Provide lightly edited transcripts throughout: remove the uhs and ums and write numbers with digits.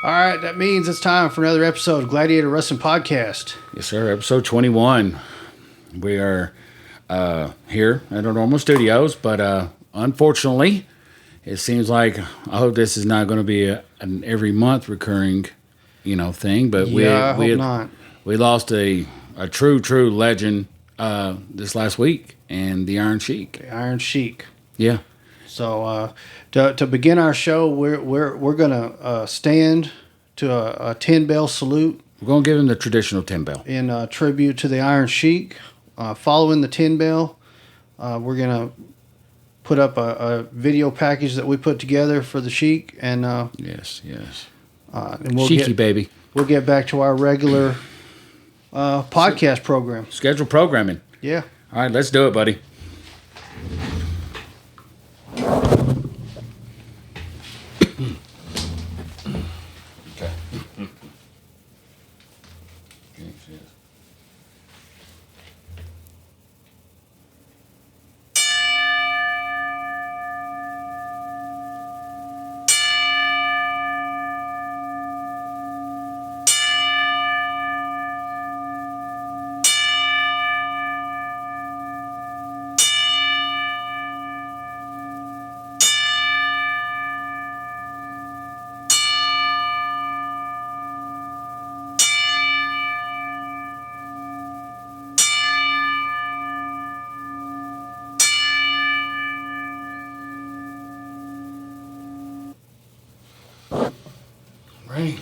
All right, that means it's time for another episode of Gladiator Wrestling Podcast. Yes, sir. Episode 21. We are here at our normal studios, but unfortunately, it seems like I hope this is not going to be an every month recurring, thing. But I hope not. We lost a true legend this last week, and the Iron Sheik. The Iron Sheik. Yeah. So to begin our show, we're gonna stand to a 10-bell salute. We're going to give him the traditional 10-bell. In tribute to the Iron Sheik. Following the 10-bell, we're going to put up a video package that we put together for the Sheik. And yes. And we'll Sheiky, baby. We'll get back to our regular podcast program. Scheduled programming. Yeah. All right, let's do it, buddy. Right.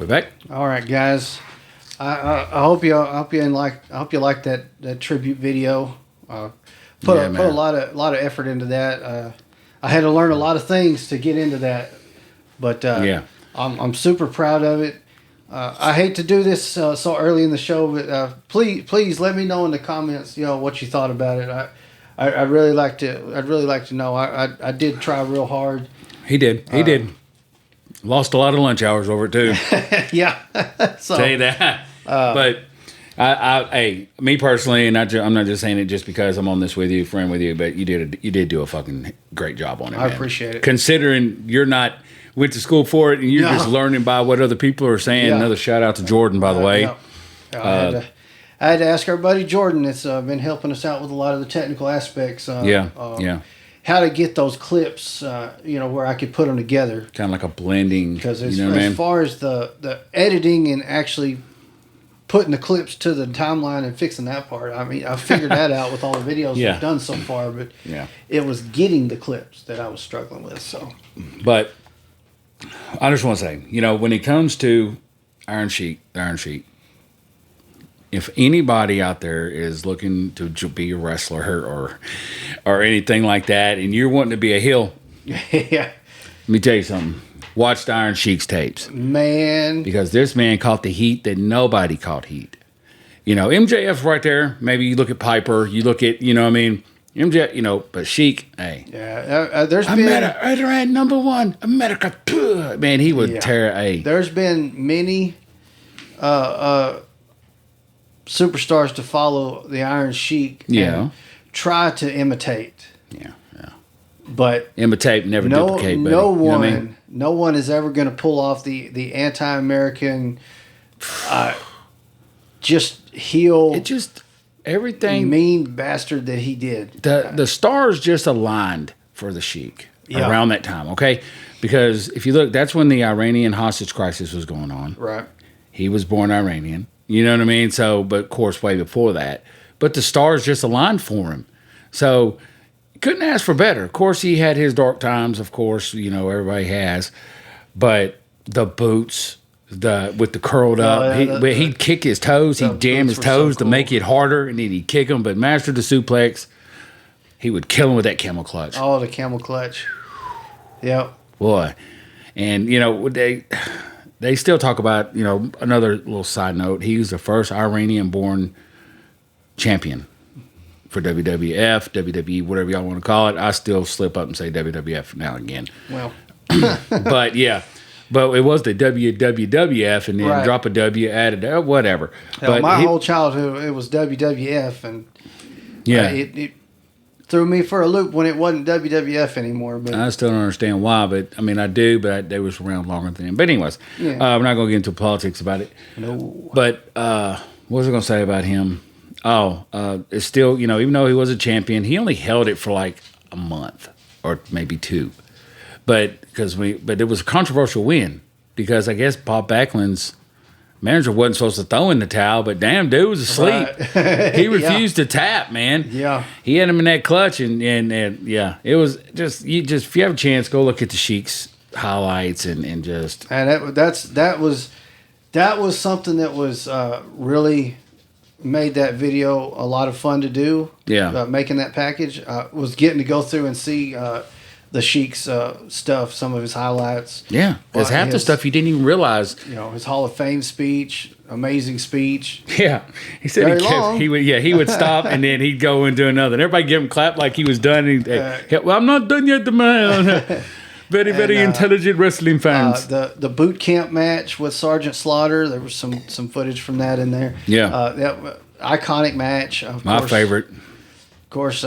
Back. All right, guys. I hope you like that tribute video. Put a lot of effort into that. I had to learn a lot of things to get into that, but I'm super proud of it. I hate to do this so early in the show, but please let me know in the comments, what you thought about it. I'd really like to know. I did try real hard. He did. Lost a lot of lunch hours over it too. Yeah, so, tell you that. But hey, me personally, and I'm not just saying it just because I'm on this with you, friend with you, but you did do a fucking great job on it. I man. Appreciate it. Considering you're not went to school for it, and you're just learning by what other people are saying. Yeah. Another shout out to Jordan, by the way. I had to ask our buddy Jordan. That's been helping us out with a lot of the technical aspects. How to get those clips, where I could put them together. Kind of like a blending. Because as far as the editing and actually putting the clips to the timeline and fixing that part, I mean, I figured that out with all the videos we've done so far, but it was getting the clips that I was struggling with. So, but I just want to say, when it comes to the Iron Sheik, if anybody out there is looking to be a wrestler or anything like that, and you're wanting to be a heel, let me tell you something. Watch the Iron Sheik's tapes, man, because this man caught the heat that nobody caught heat. MJF right there. Maybe you look at Piper, you look at MJ, but Sheik, hey, there's been at number one America, man, he would tear. Hey, there's been many superstars to follow the Iron Sheik and try to imitate. Yeah. But imitate, never duplicate. Buddy. No one is ever going to pull off the anti-American, just heel. It just everything mean bastard that he did. The stars just aligned for the Sheik around that time. Okay, because if you look, that's when the Iranian hostage crisis was going on. Right. He was born Iranian. You know what I mean? So, but of course, way before that. But the stars just aligned for him. So, couldn't ask for better. Of course, he had his dark times, of course, everybody has. But the boots, with the curled up. He'd kick his toes. He'd jam his toes to make it harder, and then he'd kick them. But master the suplex, he would kill him with that camel clutch. Oh, the camel clutch. Yep. Boy. And, they still talk about, another little side note. He was the first Iranian-born champion for WWF, WWE, whatever y'all want to call it. I still slip up and say WWF now and again. Well. But, yeah. But it was the WWF, and then drop a W, added whatever. But my whole childhood, it was WWF, and it threw me for a loop when it wasn't WWF anymore. But I still don't understand why, but I mean, I do, but they was around longer than him. But anyways, I'm not going to get into politics about it. No. But what was I going to say about him? It's still, even though he was a champion, he only held it for like a month or maybe two. But it was a controversial win because I guess Bob Backlund's manager wasn't supposed to throw in the towel, but damn, dude was asleep. Right. He refused to tap, man. Yeah, he had him in that clutch, and it was just if you have a chance, go look at the Sheik's highlights and just. And that was something that was really made that video a lot of fun to do. Yeah, making that package was getting to go through and see. The Sheik's stuff, some of his highlights. Yeah, there's half the stuff you didn't even realize. His Hall of Fame speech, amazing speech. Yeah, he said he would stop and then he'd go and do another. And everybody give him clap like he was done. Well, I'm not done yet, man. Very, very intelligent wrestling fans. The boot camp match with Sergeant Slaughter, there was some footage from that in there. Yeah, that iconic match. My favorite. Of course,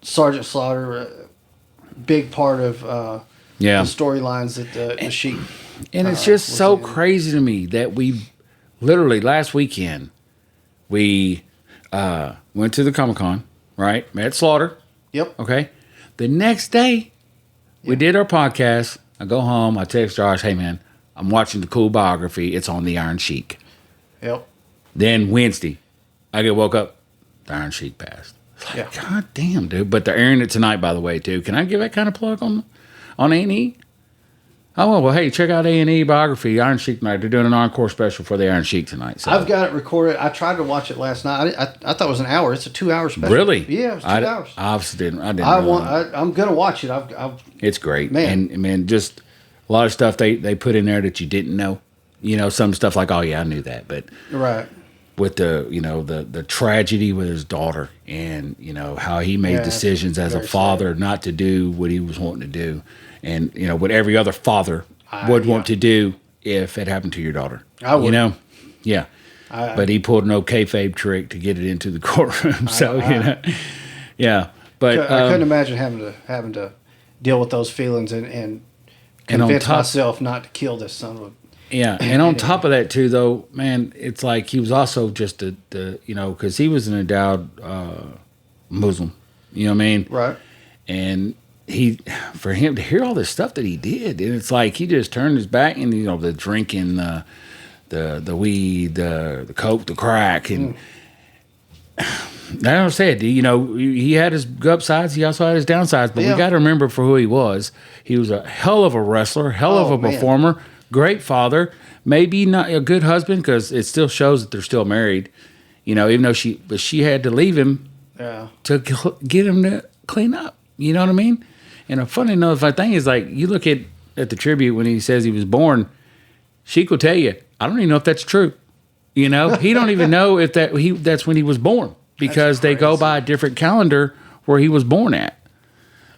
Sergeant Slaughter. Big part of the storylines that the Sheik. And it's just so crazy to me that we literally last weekend we went to the Comic-Con, right? Met Slaughter. Yep. Okay. The next day we did our podcast. I go home. I text Josh, hey man, I'm watching the cool biography. It's on the Iron Sheik. Yep. Then Wednesday, I get woke up. The Iron Sheik passed. Like, God damn, dude. But they're airing it tonight, by the way, too. Can I give that kind of plug on A&E? Oh, well, hey, check out A&E biography, Iron Sheik tonight. They're doing an encore special for the Iron Sheik tonight. So. I've got it recorded. I tried to watch it last night. I thought it was an hour. It's a 2-hour special. Really? Yeah, it was 2 hours. I obviously didn't. I'm going to watch it. It's great. Man. And, man, just a lot of stuff they put in there that you didn't know. Some stuff like, oh, yeah, I knew that. But right. With the tragedy with his daughter and, how he made decisions as a father not to do what he was wanting to do. And, what every other father would want to do if it happened to your daughter. I would. Yeah. But he pulled no kayfabe trick to get it into the courtroom. Yeah. But I couldn't imagine having to deal with those feelings and convince myself not to kill this son of a... Yeah, and on top of that too, though, man, it's like he was also just because he was an endowed Muslim, you know what I mean? Right. And for him to hear all this stuff that he did, and it's like he just turned his back and the drinking, the weed, the coke, the crack, and like I said, he had his upsides, he also had his downsides, but we got to remember for who he was. He was a hell of a wrestler, hell of a performer. Great father, maybe not a good husband because it still shows that they're still married. Even though she had to leave him to get him to clean up. You know what I mean? And a funny enough thing is like you look at the tribute when he says he was born. Sheik will tell you, I don't even know if that's true. He don't even know if that's when he was born because they go by a different calendar where he was born at.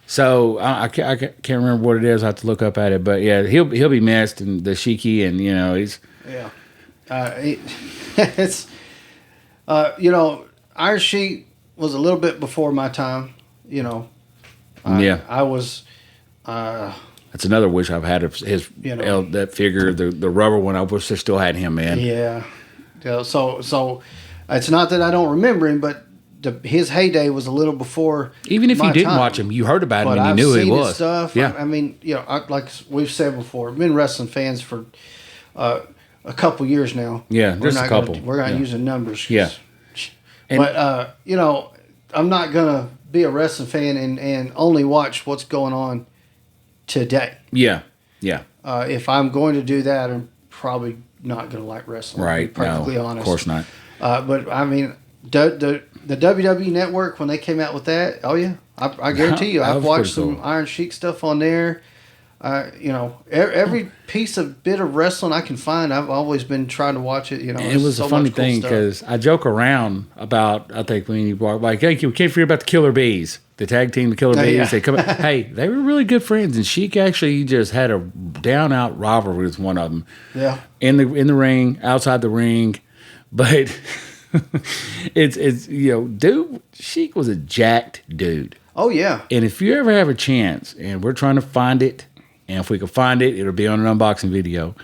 So I can't remember what it is. I have to look up at it, but yeah, he'll be missed and the Sheiky, and he's it's Iron Sheik was a little bit before my time. I was. That's another wish I've had of his that figure, the rubber one. I wish I still had him, man. Yeah. So it's not that I don't remember him, but. His heyday was a little before. Even if you didn't watch him, you heard about him and you knew who he was. His stuff. Yeah. I mean, like we've said before, we've been wrestling fans for a couple years now. Yeah, just a couple. We're not using numbers. Yeah. But I'm not gonna be a wrestling fan and only watch what's going on today. Yeah. Yeah. if I'm going to do that, I'm probably not going to like wrestling. Right. To be perfectly honest. Of course not. But I mean, the WWE Network, when they came out with that, oh yeah, I guarantee you, I've watched some Iron Sheik stuff on there. You know, every piece of bit of wrestling I can find, I've always been trying to watch it. You know, it was a funny thing because I joke around about, I think when you walk like, hey, we can't forget about the Killer Bees, the tag team, the Killer Bees. Yeah. They come, hey, they were really good friends, and Sheik actually just had a down out rivalry with one of them. Yeah, in the ring, outside the ring, but it's you know, dude, Sheik was a jacked dude. Oh yeah, and if you ever have a chance, and we're trying to find it. And if we can find it, it'll be on an unboxing video.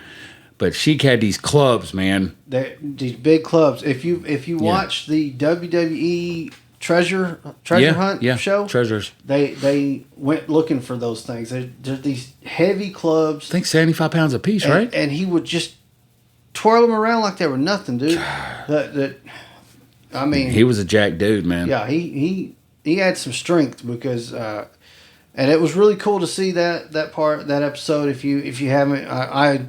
But Sheik had these clubs, man. These big clubs. If you watch the WWE Treasure Hunt show, treasures. They went looking for those things. They're these heavy clubs. I think 75 pounds a piece, right? And he would just twirl them around like they were nothing, dude. I mean, he was a jack dude, man. Yeah, he had some strength because. And it was really cool to see that episode. If you haven't, I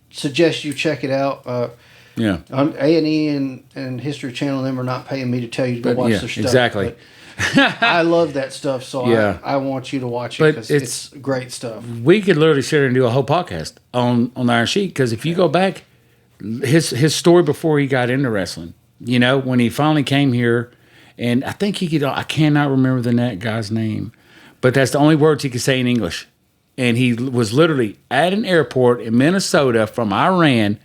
suggest you check it out. On A&E and History Channel, them are not paying me to tell you to go watch their stuff. Exactly. I love that stuff, so I want you to watch it because it's great stuff. We could literally sit here and do a whole podcast on Iron Sheik because if you go back, his story before he got into wrestling, you know, when he finally came here, and I think I cannot remember the guy's name. But that's the only words he could say in English. And he was literally at an airport in Minnesota from Iran,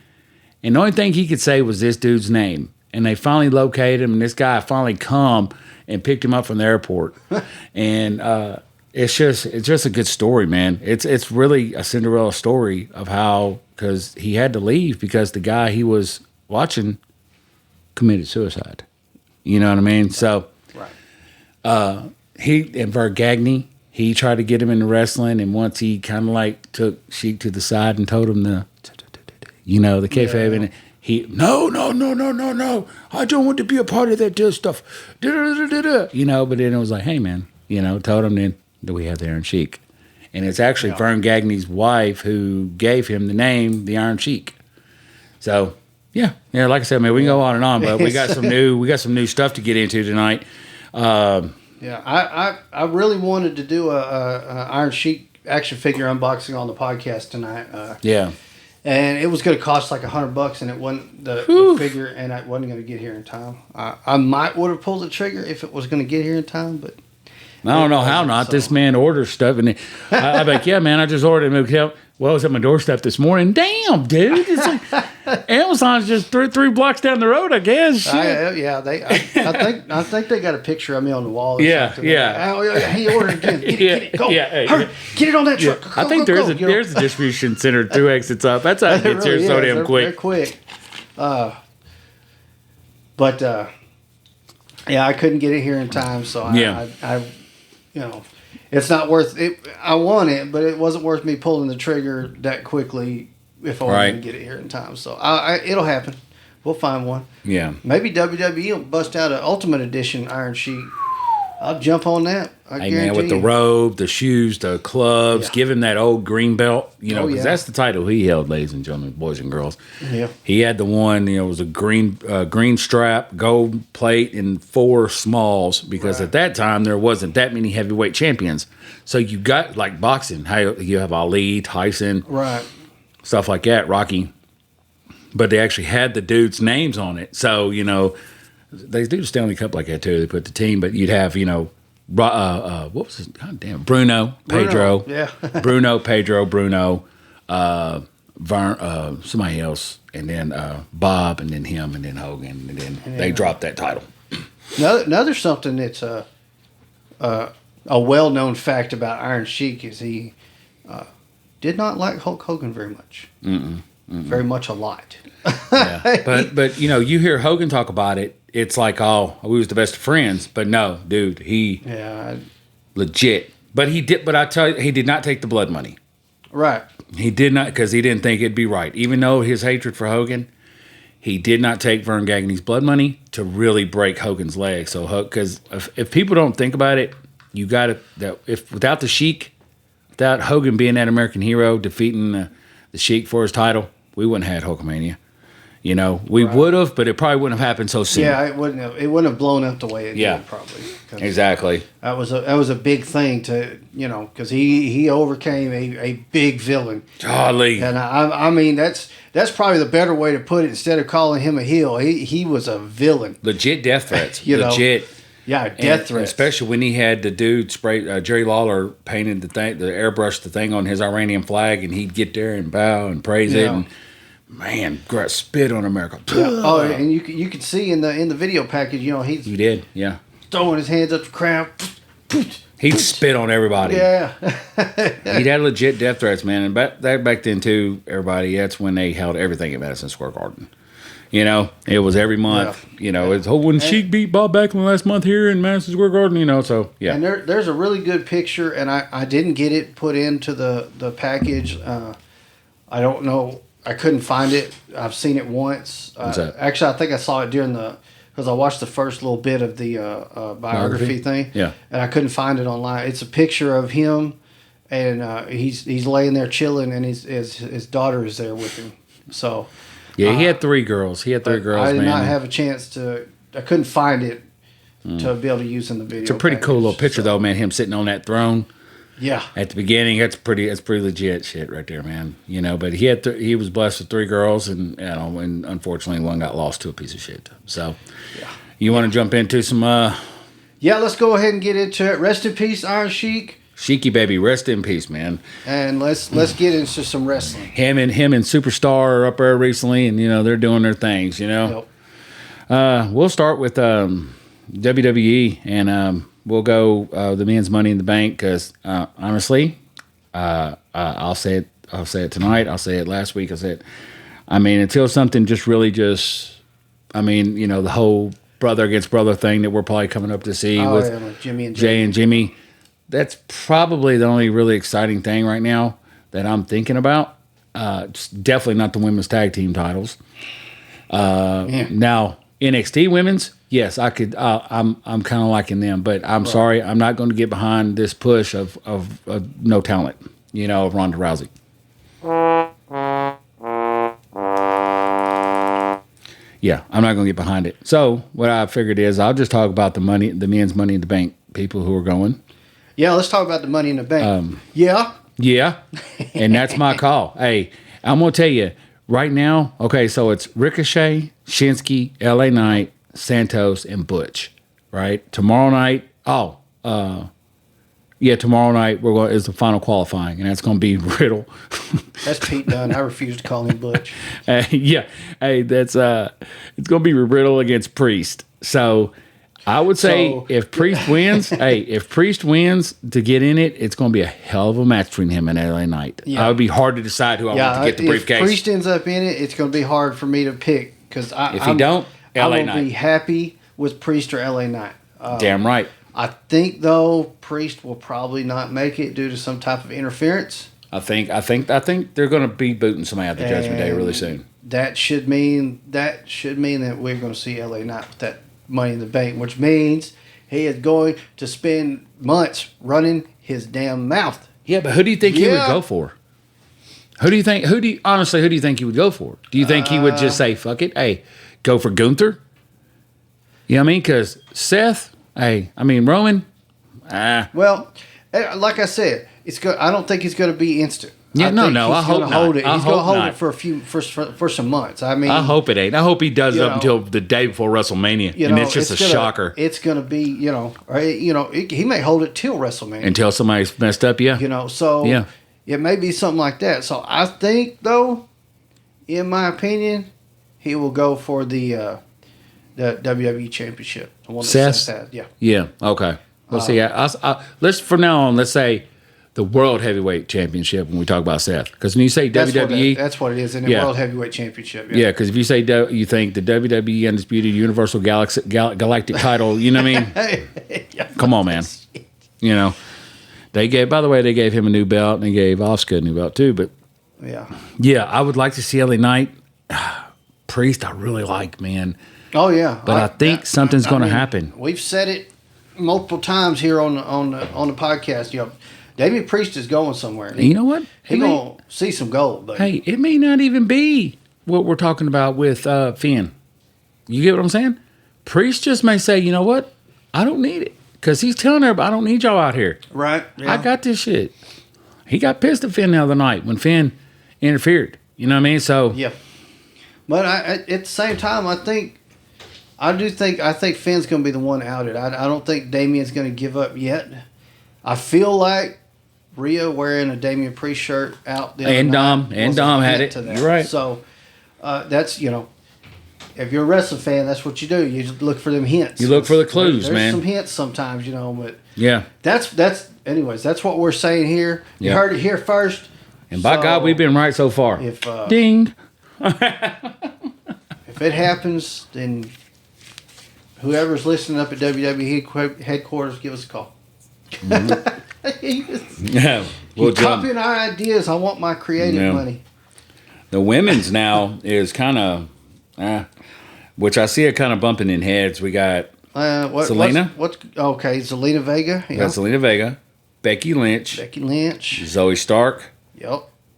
and the only thing he could say was this dude's name. And they finally located him, and this guy finally come and picked him up from the airport. And it's just a good story, man. It's really a Cinderella story of how, because he had to leave because the guy he was watching committed suicide. You know what I mean? So, right. He and Vergagny, he tried to get him into wrestling, and once he kind of like took Sheik to the side and told him the kayfabe, and he no, I don't want to be a part of that stuff, you know. But then it was like, hey man, you know, told him then that we have the Iron Sheik, and it's actually Vern Gagne's wife who gave him the name, the Iron Sheik. So yeah, like I said, man, we can go on and on, but we got some new stuff to get into tonight. Yeah, I really wanted to do a Iron Sheik action figure unboxing on the podcast tonight. And it was going to cost like $100, and it wasn't the figure, and I wasn't going to get here in time. I might would have pulled the trigger if it was going to get here in time, but I don't know how not. So. This man orders stuff, and I'm like, yeah, man, I just ordered it. Well, it was at my doorstep this morning. Damn, dude. It's like Amazon's just three blocks down the road, I guess. I think they got a picture of me on the wall. Or something. He ordered again. Get it. Go. Hurry. Get it on that truck. I think there's a distribution center 2 exits up. That's how it gets here so damn quick. They're quick. But I couldn't get it here in time, so I you know, it's not worth it. I want it, but it wasn't worth me pulling the trigger that quickly if I wasn't going to get it here in time. So it'll happen. We'll find one. Yeah. Maybe WWE will bust out an Ultimate Edition Iron Sheik. I'll jump on that. I guarantee man, with the robe, the shoes, the clubs, give him that old green belt, you know, because that's the title he held, ladies and gentlemen, boys and girls. Yeah. He had the one, you know, it was a green strap, gold plate, and 4 smalls, because at that time there wasn't that many heavyweight champions. So you got, like boxing, how you have Ali, Tyson, stuff like that, Rocky. But they actually had the dudes' names on it. So, you know, they do the Stanley Cup like that too. They put the team, but you'd have, you know, what was his? God damn, Bruno, Pedro, Bruno, Pedro, Bruno, somebody else, and then Bob, and then him, and then Hogan, and then they dropped that title. Another something that's a well-known fact about Iron Sheik is he did not like Hulk Hogan very much. Very much a lot. But you know, you hear Hogan talk about it, it's like, oh, we was the best of friends. But no, dude, legit. But I tell you, he did not take the blood money. Right. He did not, because he didn't think it'd be right. Even though his hatred for Hogan, he did not take Vern Gagne's blood money to really break Hogan's leg. So, because if people don't think about it, you got to, without the Sheik, without Hogan being that American hero, defeating the Sheik for his title, we wouldn't have had Hulkamania. You know, we would have, but it probably wouldn't have happened so soon. Yeah, it wouldn't have blown up the way it did, probably. Exactly. That was a big thing to, because he overcame a big villain. Golly. And I mean, that's probably the better way to put it. Instead of calling him a heel, he was a villain. Legit death threats. Legit. Yeah, death threats. Especially when he had the dude spray, Jerry Lawler painted the airbrush the thing on his Iranian flag, and he'd get there and bow and praise it. And, man, spit on America. Yeah. Oh, and you could see in the video package, he did, yeah, throwing his hands up the crowd. He'd spit on everybody. Yeah, he'd had legit death threats, man. And back then too, everybody. That's when they held everything at Madison Square Garden. It was every month. Yeah. It's when Sheik beat Bob Backlund last month here in Madison Square Garden. So yeah. And there's a really good picture, and I didn't get it put into the package. I don't know. I couldn't find it. I've seen it once. Actually, I think I saw it because I watched the first little bit of the biography thing. Yeah. And I couldn't find it online. It's a picture of him, and he's laying there chilling, and his daughter is there with him. So. Yeah, he had 3 girls. I did not have a chance to. I couldn't find it to be able to use in the video. It's a pretty cool little picture, though, man. Him sitting on that throne. Yeah. At the beginning, that's pretty legit shit right there, man. But he was blessed with 3 girls, and and unfortunately one got lost to a piece of shit. So, you want to jump into some? Yeah, let's go ahead and get into it. Rest in peace, Iron Sheik. Sheiky baby, rest in peace, man. And let's get into some wrestling. Him and Superstar are up there recently, and they're doing their things. Yep. We'll start with WWE, and we'll go the men's Money in the Bank because honestly, I'll say it. I'll say it tonight. I'll say it last week. I said, until something the whole brother against brother thing that we're probably coming up to see with Jimmy and Jay and Jimmy. That's probably the only really exciting thing right now that I'm thinking about. It's definitely not the women's tag team titles. Now NXT women's, yes, I could. I'm kind of liking them, but I'm sorry, I'm not going to get behind this push of no talent. Of Ronda Rousey. Yeah, I'm not going to get behind it. So what I figured is I'll just talk about the men's Money in the Bank people who are going. Yeah, let's talk about the Money in the Bank. Yeah, and that's my call. Hey, I'm going to tell you right now, okay, so it's Ricochet, Shinsuke, LA Knight, Santos, and Butch, right? Tomorrow night, tomorrow night is the final qualifying, and that's going to be Riddle. That's Pete Dunne. I refuse to call him Butch. Hey, that's it's going to be Riddle against Priest. So I would say if Priest wins, to get in it, it's going to be a hell of a match between him and LA Knight. Yeah. It would be hard to decide who I want to get the briefcase. If Priest ends up in it, it's going to be hard for me to pick because if he don't, LA Knight. I'm going to be happy with Priest or LA Knight. Damn right. I think though Priest will probably not make it due to some type of interference. I think they're going to be booting somebody out the Judgment Day really soon. That should mean that we're going to see LA Knight with that Money in the Bank, which means he is going to spend months running his damn mouth. Yeah, but who do you think he would go for? Who do you think he would go for? Do you think he would just say, fuck it, hey, go for Gunther? You know what I mean? Because Seth, Roman, Well, like I said, I don't think it's going to be instant. Yeah, I hope not. He's going to hold it for some months. I hope it ain't. I hope he does it up until the day before WrestleMania, and it's just a shocker. It's going to be, he may hold it till WrestleMania until somebody's messed up. Yeah, it may be something like that. So I think, though, in my opinion, he will go for the WWE Championship. The one that Seth had. Yeah. Okay. Let's see. Let's from now on. Let's say the World Heavyweight Championship when we talk about Seth. Because when you say WWE... That's what it is, in the World Heavyweight Championship. Yeah, because if you say you think the WWE Undisputed Universal Galactic title, you know what I mean? Come on, man. They gave him a new belt, and they gave Asuka a new belt too, but... Yeah, I would like to see LA Knight. Priest, I really like, man. Oh, yeah. But I think something's going to happen. We've said it multiple times here on the podcast. Damian Priest is going somewhere. And you know what? He's going to see some gold. Buddy. Hey, it may not even be what we're talking about with Finn. You get what I'm saying? Priest just may say, you know what? I don't need it. Because he's telling everybody, I don't need y'all out here. Right. Yeah. I got this shit. He got pissed at Finn the other night when Finn interfered. You know what I mean? So yeah. But at the same time, I think Finn's going to be the one outed. I don't think Damian's going to give up yet. I feel like Rhea wearing a Damian Priest shirt out the other Dom had it. You're right. So that's, if you're a wrestling fan, that's what you do. You just look for them hints. You look for the clues, There's man. some hints sometimes, but yeah. Anyways, that's what we're saying here. You heard it here first. And by God, we've been right so far. If Ding. If it happens, then whoever's listening up at WWE headquarters, give us a call. Yeah, we'll copying our ideas. I want my creative money. The women's now is kind of, which I see it kind of bumping in heads. We got Zelina. Zelina Vega. We got Zelina Vega, Becky Lynch, Zoe Stark,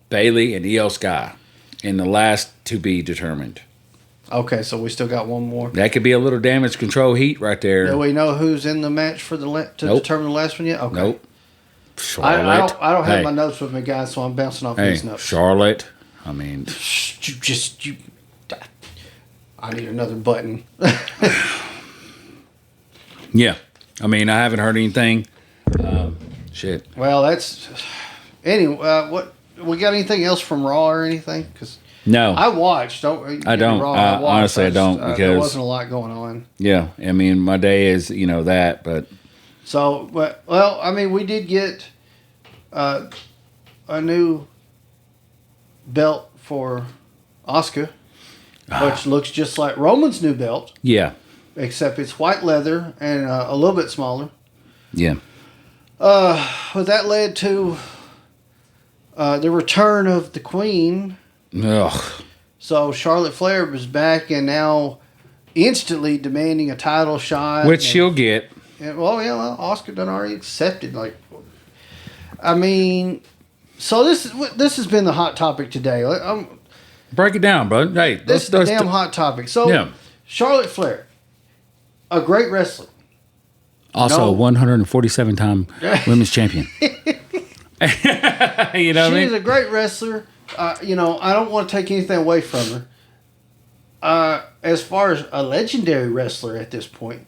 Bayley, and Io Sky, in the last to be determined. Okay, so we still got one more. That could be a little damage control heat right there. Do we know who's in the match for determine the last one yet? Okay. Nope. Charlotte. I don't have my notes with me, guys, so I'm bouncing off these notes. Charlotte. I mean, I need another button. Yeah, I mean, I haven't heard anything. Shit. Well, that's anyway. What we got? Anything else from Raw or anything? Because no, I watched. I don't. Honestly, I don't because there wasn't a lot going on. Yeah, I mean, my day is that, but so well, I mean, we did get a new belt for Asuka, which looks just like Roman's new belt. Yeah. Except it's white leather and a little bit smaller. Yeah. But that led to the return of the Queen. Ugh. So Charlotte Flair was back and now instantly demanding a title shot. Which she'll get. Asuka done already accepted. I mean, so this has been the hot topic today. Break it down, bro. Hey, this is the damn hot topic. So, Charlotte Flair, a great wrestler. Also, a 147-time women's champion. She's a great wrestler. I don't want to take anything away from her. As far as a legendary wrestler at this point,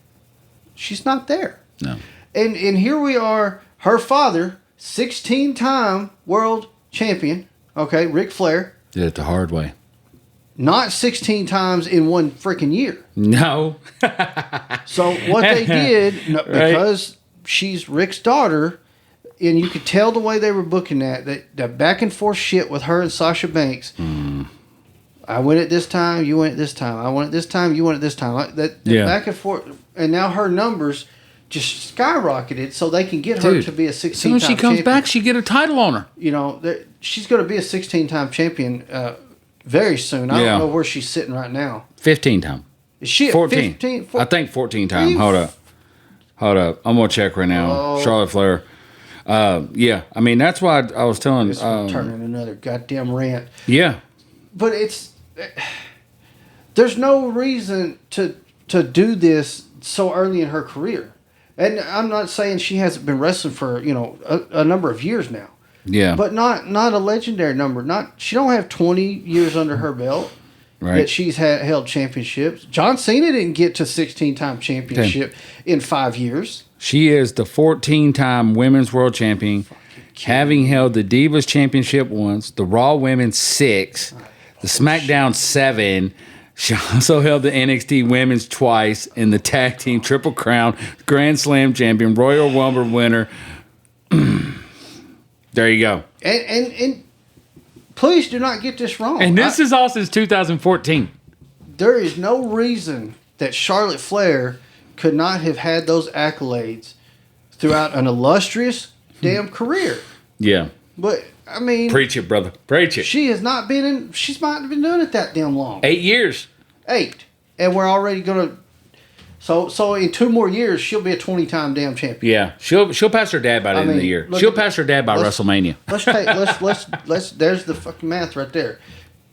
she's not there. No. And here we are, her father, 16-time world champion, Ric Flair. Did it the hard way. Not 16 times in one freaking year. No. So what they did, because she's Rick's daughter, and you could tell the way they were booking that back and forth shit with her and Sasha Banks. I win it this time, you win it this time. I won it this time, you won it this time. That back and forth, and now her numbers just skyrocketed, so they can get her to be a 16-time champion. As soon as she comes back, she get a title on her. She's going to be a 16-time champion very sown. I don't know where she's sitting right now. 15-time. Is she 14? 15? I think 14-time. Hold up. I'm going to check right now. Charlotte Flair. I mean, that's why I was telling... This is turning another goddamn rant. Yeah. But there's no reason to do this so early in her career. And I'm not saying she hasn't been wrestling for, a number of years now. Yeah. But not a legendary number. She don't have 20 years under her belt that she's held championships. John Cena didn't get to 16-time championship in 5 years. She is the 14-time women's world champion, having held the Divas Championship once, the Raw Women's 6, the SmackDown 7. She also held the NXT Women's twice in the Tag Team Triple Crown, Grand Slam champion, Royal Rumble winner. There you go. And please do not get this wrong. And this is all since 2014. There is no reason that Charlotte Flair could not have had those accolades throughout an illustrious damn career. Yeah. But I mean, preach it, brother. Preach it. She's not been doing it that damn long. 8 years. 8. And we're already going to So in 2 more years, she'll be a 20-time damn champion. Yeah, she'll pass her dad by the end of the year. She'll pass her dad by WrestleMania. Let's there's the fucking math right there.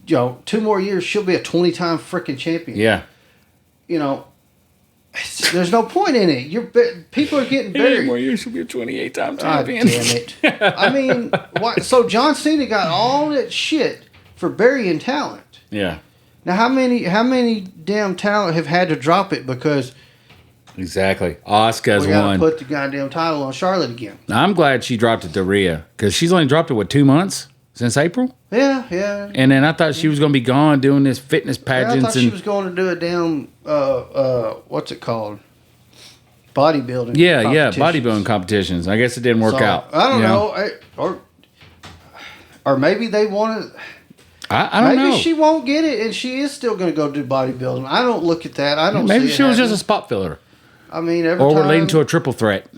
2 more years, she'll be a 20-time freaking champion. Yeah. There's no point in it. People are getting buried. 8 more years, she'll be a 28-time champion. Damn it! I mean, why? So John Cena got all that shit for burying talent. Yeah. Now, how many damn talent have had to drop it because exactly Asuka's we gotta won? Put the goddamn title on Charlotte again. I'm glad she dropped it to Rhea because she's only dropped it 2 months since April. Yeah. And then I thought she was going to be gone doing this fitness pageants. I thought she was going to do a damn what's it called? Bodybuilding. Yeah, bodybuilding competitions. I guess it didn't work out. I don't know, or maybe they want to. I don't know. Maybe she won't get it, and she is still going to go do bodybuilding. I don't look at that. I don't. Maybe see she was just a spot filler. I mean, we're leading to a triple threat.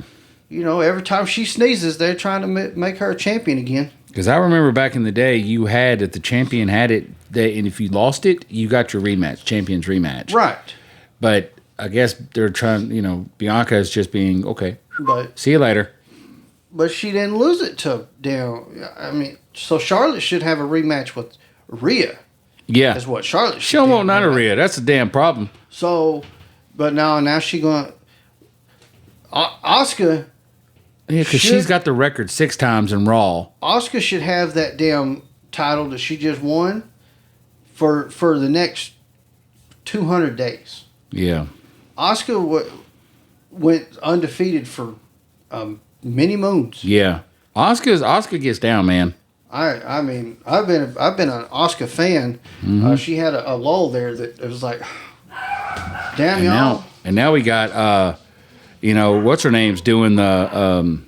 Every time she sneezes, they're trying to make her a champion again. Because I remember back in the day, you had if the champion had it, and if you lost it, you got your rematch, champion's rematch. Right. But I guess they're trying. Bianca is just being okay. But see you later. But she didn't lose it to damn. I mean, so Charlotte should have a rematch with Rhea. Yeah, that's what Charlotte. She don't want none of Rhea. That's a damn problem. So, but now she going. Asuka. Yeah, because she's got the record 6 times in Raw. Asuka should have that damn title that she just won for the next 200 days. Yeah. Asuka went undefeated for many moons. Yeah. Asuka gets down, man. I mean, I've been an Asuka fan. Mm-hmm. She had a lull there that it was like, damn y'all. Now we got what's her name's doing the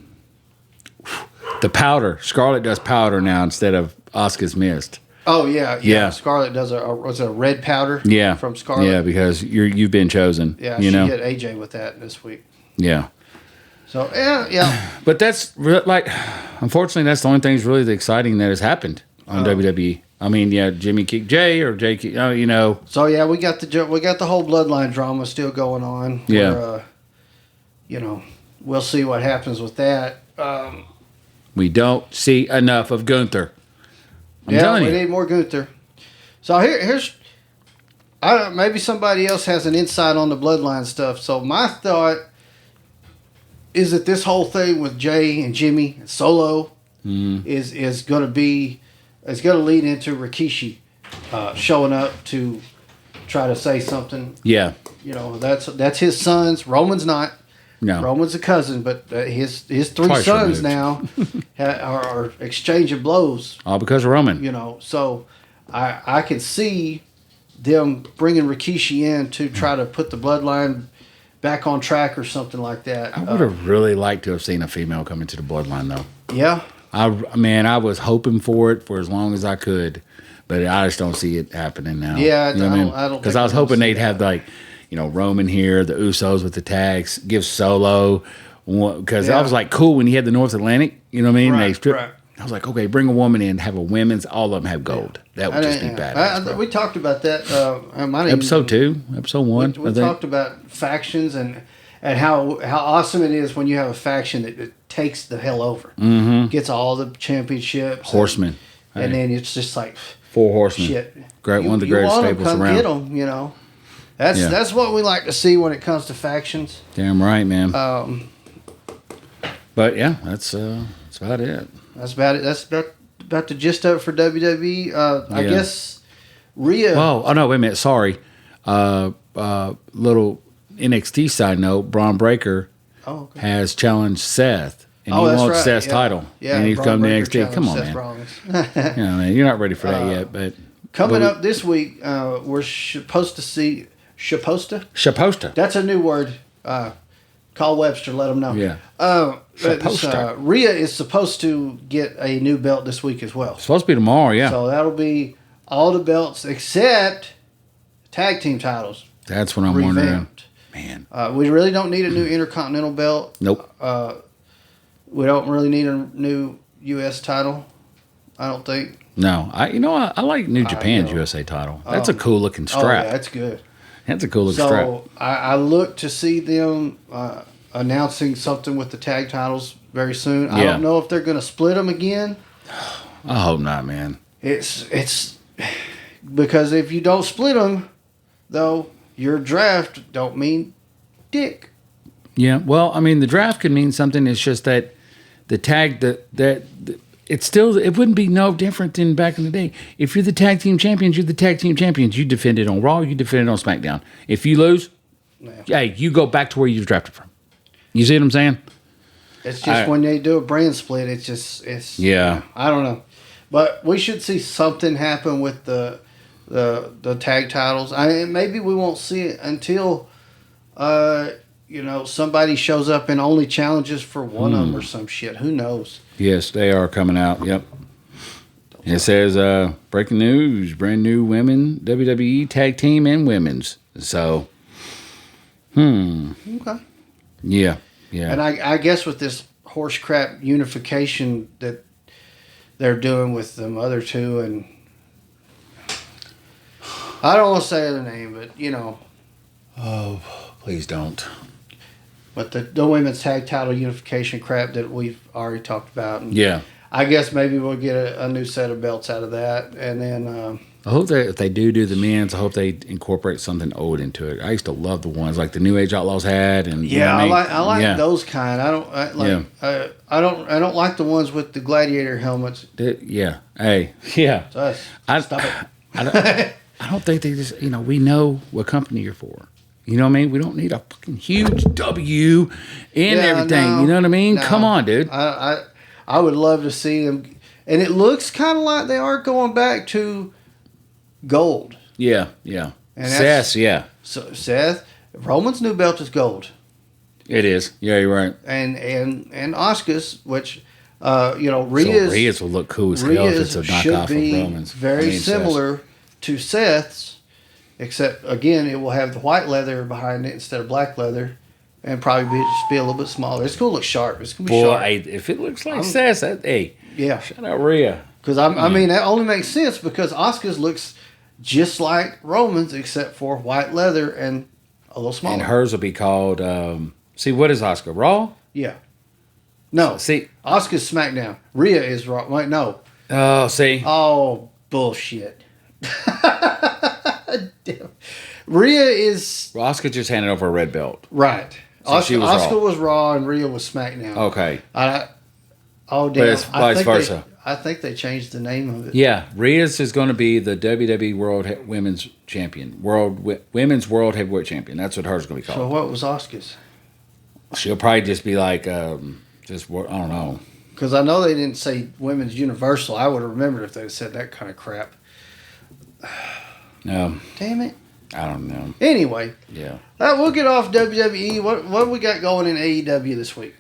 powder. Scarlett does powder now instead of Asuka's mist. Oh yeah. Scarlett does a red powder. Yeah, from Scarlett. Yeah, because you've been chosen. Yeah, she hit AJ with that this week. Yeah. So yeah. But that's unfortunately, that's the only thing that's really exciting that has happened on WWE. I mean, Jimmy kicked Jay or Jay kicked, So yeah, we got the whole bloodline drama still going on. Yeah. Where, we'll see what happens with that. We don't see enough of Gunther. I'm telling you. We need more Gunther. So here's, maybe somebody else has an insight on the bloodline stuff. So my thought is that this whole thing with Jay and Jimmy and Solo is going to lead into Rikishi showing up to try to say something. Yeah. That's his sons. Roman's not. No. Roman's a cousin, but his 3 sons now are exchanging blows. All because of Roman. So I can see them bringing Rikishi in to try to put the bloodline back on track or something like that. I would have really liked to have seen a female come into the bloodline, though. Yeah. I was hoping for it for as long as I could, but I just don't see it happening now. Yeah, I don't. Because I was hoping they'd have Roman here, the Usos with the tags, give Solo. Because I was like, cool when he had the North Atlantic. You know what I mean? Right. I was like, okay, bring a woman in, have a women's, all of them have gold. That would just be badass. We talked about that. Episode 2, episode 1. We talked about factions and how awesome it is when you have a faction that takes the hell over, gets all the championships, horsemen, and then it's just like 4 horsemen. Shit, one of the greatest stables around. Get them, That's what we like to see when it comes to factions. Damn right, man. But yeah, that's about it. That's about it. That's about the gist of it for WWE. I guess Rhea. Oh no, wait a minute. Sorry. Little NXT side note: Braun Breaker has challenged Seth, and he wants Seth's title. Yeah, and he's come to NXT. Come on, man. Man, you're not ready for that yet. But coming up this week, we're supposed to see Shaposta. That's a new word. Call Webster, let him know. Yeah. Rhea is supposed to get a new belt this week as well. It's supposed to be tomorrow, yeah. So that'll be all the belts except tag team titles. That's what I'm wondering. Man. We really don't need a new Intercontinental belt. Nope. We don't really need a new U.S. title, I don't think. No. I like New Japan's USA title. That's a cool looking strap. Oh, yeah, that's good. That's a cool looking strap. So I look to see them announcing something with the tag titles very soon. I don't know if they're going to split them again. I hope not, man. It's because if you don't split them, though, your draft don't mean dick. Yeah, well, I mean, the draft could mean something. It's just that the tag it wouldn't be no different than back in the day. If you're the tag team champions, you're the tag team champions. You defend it on Raw, you defend it on SmackDown. If you lose, hey, you go back to where you was drafted from. You see what I'm saying? It's just when they do a brand split, it's I don't know. But we should see something happen with the tag titles. Maybe we won't see it until somebody shows up and only challenges for one of them or some shit. Who knows? Yes, they are coming out. Yep. It says breaking news: brand new women WWE tag team and women's. So, Okay. Yeah. And I guess with this horse crap unification that they're doing with them other two, and I don't want to say the name, but Oh, please don't. But the women's tag title unification crap that we've already talked about. And yeah. I guess maybe we'll get a new set of belts out of that. And then... I hope that if they do the men's, I hope they incorporate something old into it. I used to love the ones like the New Age Outlaws had, and I like those kind. I don't like the ones with the Gladiator helmets. Yeah. Hey. Yeah. Stop it. I don't think they just we know what company you're for. You know what I mean? We don't need a fucking huge W in everything. No, you know what I mean? No. Come on, dude. I would love to see them, and it looks kind of like they are going back to gold. Yeah. And Seth, So Seth, Roman's new belt is gold. It is. Yeah, you're right. And Asuka's, which Rhea's will look cool as hell if it's a knockoff of Roman's. Very similar to Seth's. Except, again, it will have the white leather behind it instead of black leather. And probably just be a little bit smaller. It's going to look sharp. It's going to be sharp. If it looks like Seth, yeah. Shout out Rhea. Because, I mean, that only makes sense because Asuka's looks just like Roman's except for white leather and a little smaller. And hers will be called, what is Asuka? Raw? Yeah. No. See. Asuka's SmackDown. Rhea is Raw. Wait, no. Oh, see. Oh, bullshit. Damn. Rhea is... Well, Asuka just handed over a red belt. Right. So Asuka was Raw and Rhea was SmackDown. Okay. Damn. But it's vice versa. I think they changed the name of it. Yeah. Rhea's is going to be the WWE World Women's Champion. Women's World Heavyweight Champion. That's what hers is going to be called. So what was Asuka's? She'll probably just be like, I don't know. Because I know they didn't say Women's Universal. I would have remembered if they had said that kind of crap. No. Damn it. I don't know. Anyway. Yeah. We'll get off WWE. What we got going in AEW this week?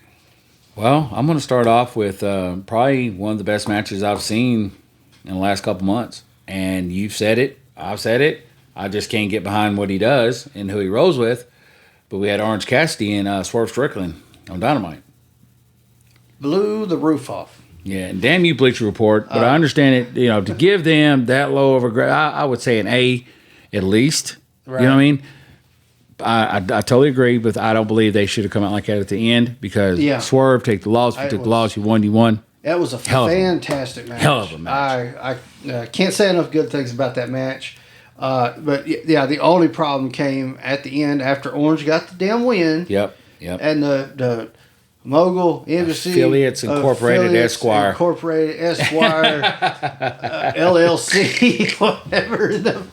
Well, I'm going to start off with probably one of the best matches I've seen in the last couple months. And you've said it. I've said it. I just can't get behind what he does and who he rolls with. But we had Orange Cassidy and Swerve Strickland on Dynamite. Blew the roof off. Yeah, and damn you, Bleacher Report. But I understand it, to give them that low of a grade, I would say an A at least. Right. You know what I mean? I totally agree, but I don't believe they should have come out like that at the end because Swerve, take the loss. You took the loss. You won. That was a fantastic match. Hell of a match. I can't say enough good things about that match. But the only problem came at the end after Orange got the damn win. Yep. And the Mogul Embassy Affiliates Incorporated Esquire LLC whatever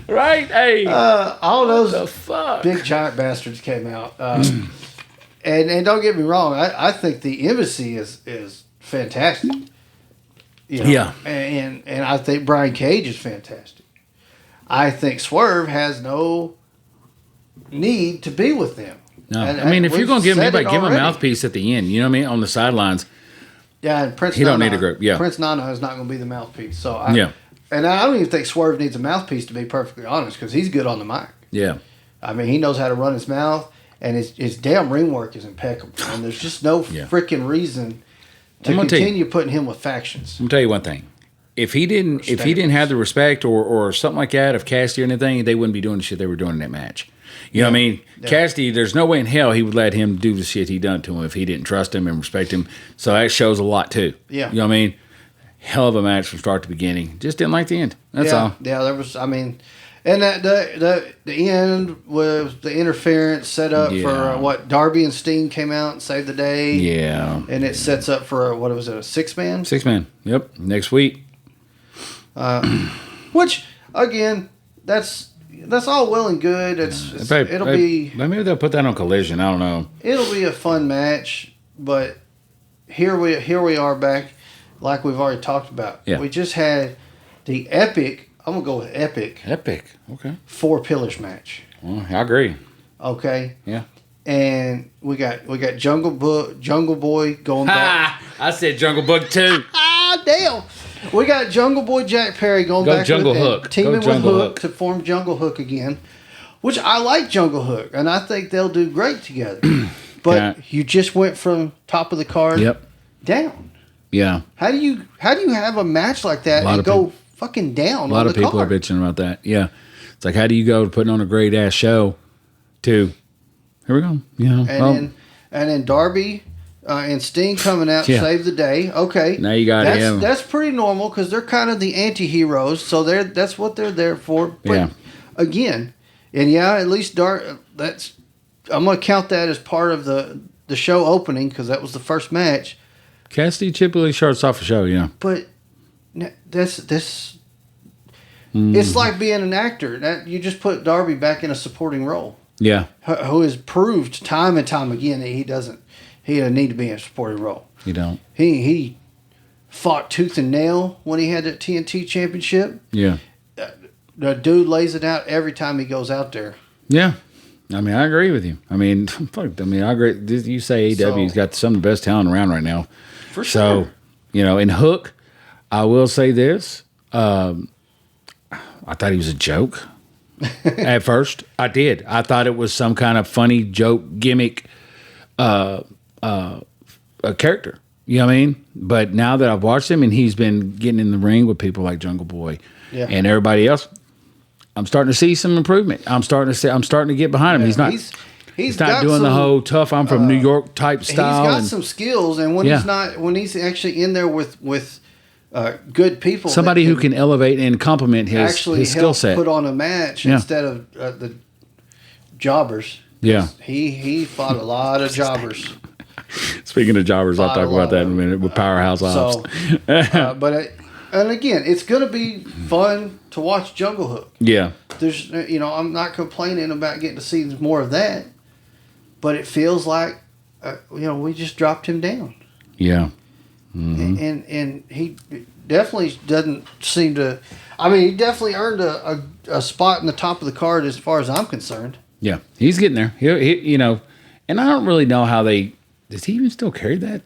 right. Hey, all those the fuck big giant bastards came out. And don't get me wrong, I think the Embassy is fantastic. Yeah. And I think Brian Cage is fantastic. I think Swerve has no need to be with them. No, I mean, if you're going to give him anybody, give him a mouthpiece at the end. You know what I mean? On the sidelines. Yeah, and Prince he Nana, don't need a group. Yeah. Prince Nana is not going to be the mouthpiece. So And I don't even think Swerve needs a mouthpiece, to be perfectly honest, because he's good on the mic. Yeah. I mean, he knows how to run his mouth, and his damn ring work is impeccable. And there's just no freaking reason to continue putting him with factions. I'm going to tell you one thing. if he didn't have the respect or something like that of Cassidy or anything, they wouldn't be doing the shit they were doing in that match. You know what I mean? Yeah. Cassidy, there's no way in hell he would let him do the shit he done to him if he didn't trust him and respect him. So that shows a lot too. Yeah. You know what I mean? Hell of a match from start to beginning. Just didn't like the end. That's all. Yeah, there was, I mean, and that the end was the interference set up for what, Darby and Sting came out and saved the day. Yeah. And it sets up for, what was it, a 6-man? 6-man. Yep. Next week. Which, again, that's all well and good. Maybe they'll put that on Collision. I don't know. It'll be a fun match, but here we are back, like we've already talked about. Yeah. We just had the epic. I'm gonna go with epic. Epic. Okay. 4 pillars match. Well, I agree. Okay. Yeah. And we got Jungle Boy going back. I said Jungle Book too. Damn. We got Jungle Boy Jack Perry going back Jungle Hook. Teaming with Hook to form Jungle Hook again, which I like Jungle Hook, and I think they'll do great together. But you just went from top of the card down. Yeah. How do you have a match like that and go fucking down? A lot of people are bitching about that. Yeah. It's like, how do you go to putting on a great ass show to here we go. You know. And then Darby and Sting coming out to save the day. Okay. Now you got him. That's pretty normal because they're kind of the anti-heroes, so that's what they're there for. But again, and at least I'm going to count that as part of the show opening because that was the first match. Cassidy typically starts off a show, But this it's like being an actor. That you just put Darby back in a supporting role. Yeah. Who has proved time and time again that he doesn't need to be in a supporting role. You don't. He fought tooth and nail when he had that TNT championship. Yeah. The dude lays it out every time he goes out there. Yeah. I mean, I agree with you. I mean, I agree. You say AEW's got some of the best talent around right now. For sure. So, in Hook, I will say this. I thought he was a joke at first. I did. I thought it was some kind of funny joke gimmick a character. You know what I mean? But now that I've watched him and he's been getting in the ring with people like Jungle Boy and everybody else, I'm starting to see some improvement. I'm starting to get behind him. He's not doing the whole tough I'm from New York type style. He's got some skills, and when he's actually in there with good people, somebody who can elevate and complement his skill set, put on a match instead of the jobbers. Yeah, he fought a lot of jobbers. Speaking of jobbers, I'll talk about that in a minute with Powerhouse Ops. So, and again, it's going to be fun to watch Jungle Hook. Yeah, there's I'm not complaining about getting to see more of that, but it feels like we just dropped him down. Yeah, and he definitely doesn't seem to. I mean, he definitely earned a spot in the top of the card as far as I'm concerned. Yeah, he's getting there. He and I don't really know how does he even still carry that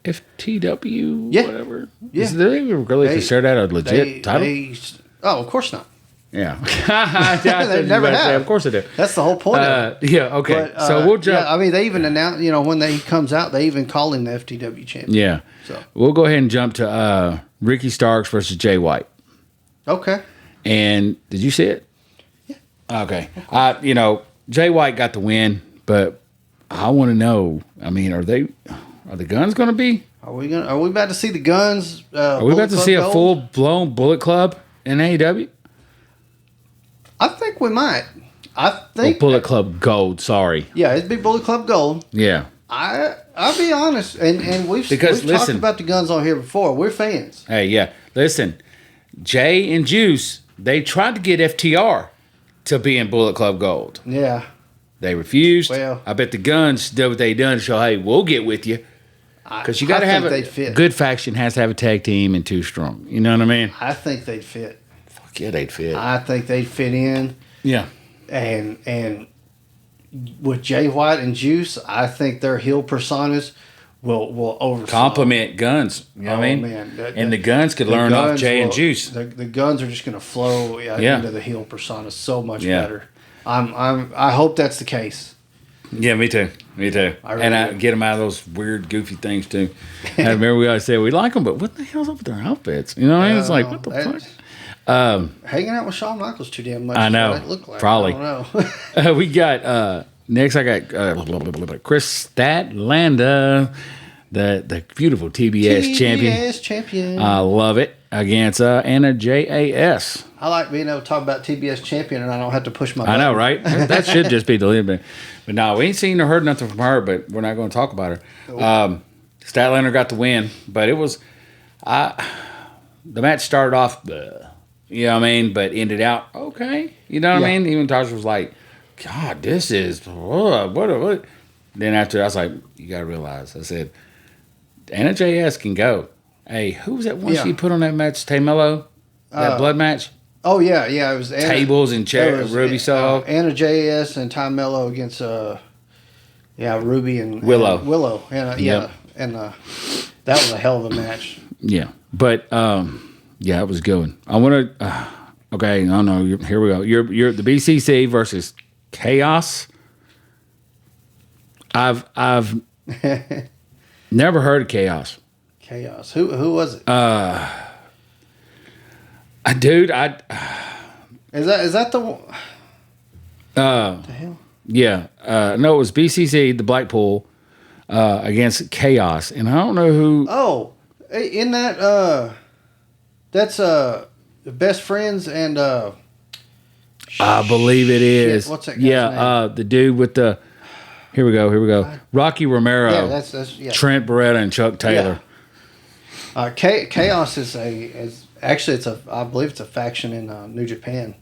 FTW? Yeah. Whatever. Yeah. Do they really consider that a legit title? Of course not. Yeah. They never have. Of course they do. That's the whole point of it. Yeah, okay. But, so we'll jump. Yeah, I mean, they even announce, when he comes out, they even call him the FTW champion. Yeah. So we'll go ahead and jump to Ricky Starks versus Jay White. Okay. And did you see it? Yeah. Okay. Jay White got the win, but I want to know, I mean, are the Guns going to be? Are we about to see the Guns? Are we about to see a full-blown Bullet Club in AEW? I think we might. I think Bullet Club Gold. Sorry. Yeah, it'd be Bullet Club Gold. Yeah. I'll be honest, and we've talked about the Guns on here before. We're fans. Hey, yeah. Listen, Jay and Juice, they tried to get FTR to be in Bullet Club Gold. Yeah. They refused. Well, I bet the Guns did what they done. So hey, we'll get with you. Because you got to have a good faction has to have a tag team and 2 strong. You know what I mean? I think they'd fit. Fuck yeah, they'd fit. I think they'd fit in. Yeah. And with Jay White and Juice, I think their heel personas will overflow. Complement Guns. You know what I mean? Man, the Guns could learn off Jay and Juice. The Guns are just going to flow into the heel persona so much better. I hope that's the case. Yeah, me too. Me too. I get them out of those weird, goofy things too. I remember we always say we like them, but what the hell's up with their outfits? You know what I mean? It's like, what the fuck? Hanging out with Shawn Michaels too damn much. I know. Look like. Probably. I don't know. We got next. I got Chris Statlander, the beautiful TBS champion. I love it against Anna JAS. I like being able to talk about TBS champion and I don't have to push my button. I know, right? That should just be the limit. But no, we ain't seen or heard nothing from her, but we're not going to talk about her. Statlander got the win, but it was the match started off, you know what I mean, but ended out okay. You know what I mean? Even Tasha was like, God, this is, what? Then after, I was like, you got to realize, I said, Anna JS can go. Hey, who was that one she put on that match? Tamello? That blood match? Oh, yeah. It was Anna, tables and chairs. Ruby Soho. Anna JS and Ty Mello against, Ruby and Willow. And Willow. And, and that was a hell of a match. Yeah. But, it was good. I want to, okay, no, here we go. You're the BCC versus Chaos. I've never heard of Chaos. Chaos. Who was it? Dude, Is that the one? What the hell? Yeah. No, it was BCC, the Blackpool, against Chaos, and I don't know who. Oh, in that that's Best Friends and I believe it is. What's that guy's name? The dude with the. Here we go. Rocky Romero. Yeah, that's Trent Beretta and Chuck Taylor. Yeah. Chaos is I believe it's a faction in New Japan.